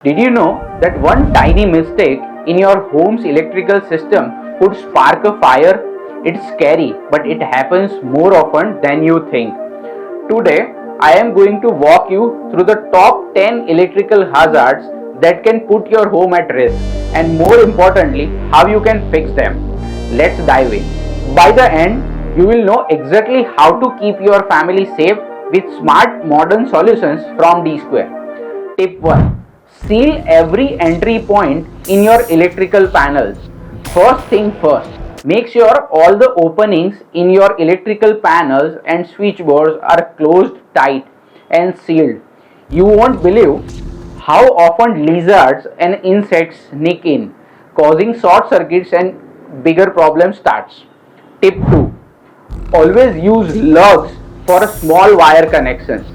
Did you know that one tiny mistake in your home's electrical system could spark a fire? It's scary, but it happens more often than you think. Today, I am going to walk you through the top 10 electrical hazards that can put your home at risk, and more importantly, how you can fix them. Let's dive in. By the end, you will know exactly how to keep your family safe with smart modern solutions from D Square. Tip 1. Seal every entry point in your electrical panels. First thing first, make sure all the openings in your electrical panels and switchboards are closed tight and sealed. You won't believe how often lizards and insects sneak in, causing short circuits and bigger problem starts. Tip 2. Always use lugs for small wire connections.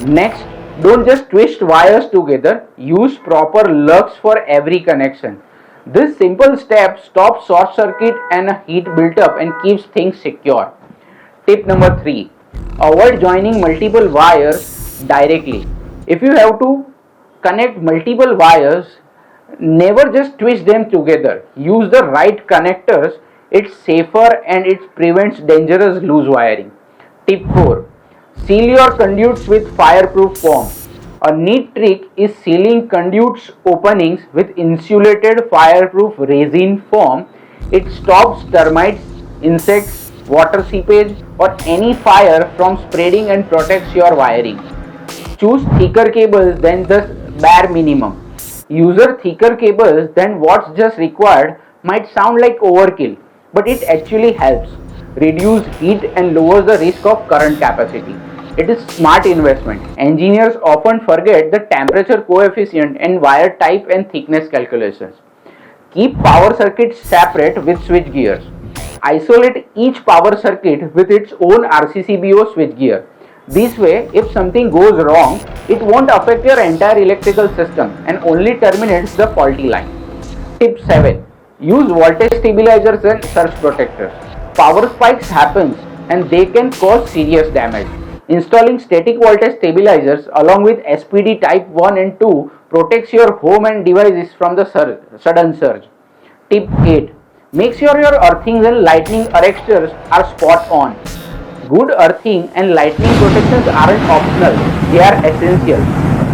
Next, don't just twist wires together, use proper lugs for every connection. This simple step stops short circuit and heat buildup and keeps things secure. Tip number 3. Avoid joining multiple wires directly. If you have to connect multiple wires, never just twist them together. Use the right connectors. It's safer and it prevents dangerous loose wiring. Tip 4. Seal your conduits with fireproof foam. A neat trick is sealing conduits openings with insulated fireproof resin foam. It stops termites, insects, water seepage or any fire from spreading and protects your wiring. Choose thicker cables than the bare minimum. User thicker cables than what's just required might sound like overkill, but it actually helps reduce heat and lowers the risk of current capacity. It is smart investment. Engineers often forget the temperature coefficient and wire type and thickness calculations. Keep power circuits separate with switch gears. Isolate each power circuit with its own RCCBO switch gear. This way, if something goes wrong, it won't affect your entire electrical system and only terminates the faulty line. Tip 7. Use voltage stabilizers and surge protectors. Power spikes happen and they can cause serious damage. Installing static voltage stabilizers along with SPD type 1 and 2 protects your home and devices from the sudden surge. Tip 8. Make sure your earthings and lightning arresters are spot on. Good earthing and lightning protections aren't optional, they are essential.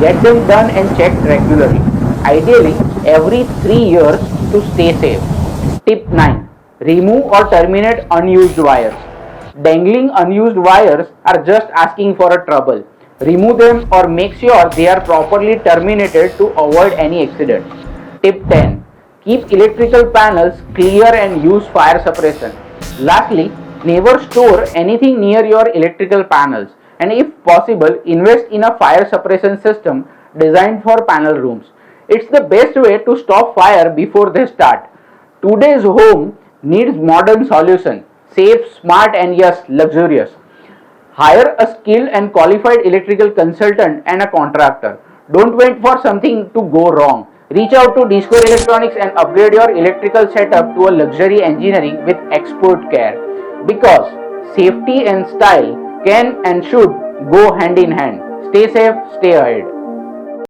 Get them done and checked regularly. Ideally, every 3 years to stay safe. Tip 9. Remove or terminate unused wires. Dangling unused wires are just asking for a trouble. Remove them or make sure they are properly terminated to avoid any accident. Tip 10. Keep electrical panels clear and use fire suppression. Lastly, never store anything near your electrical panels and if possible invest in a fire suppression system designed for panel rooms. It's the best way to stop fire before they start. Today's home needs modern solution, safe, smart and yes, luxurious. Hire a skilled and qualified electrical consultant and a contractor. Don't wait for something to go wrong. Reach out to D Square Electronics and upgrade your electrical setup to a luxury engineering with expert care. Because safety and style can and should go hand in hand. Stay safe, stay ahead.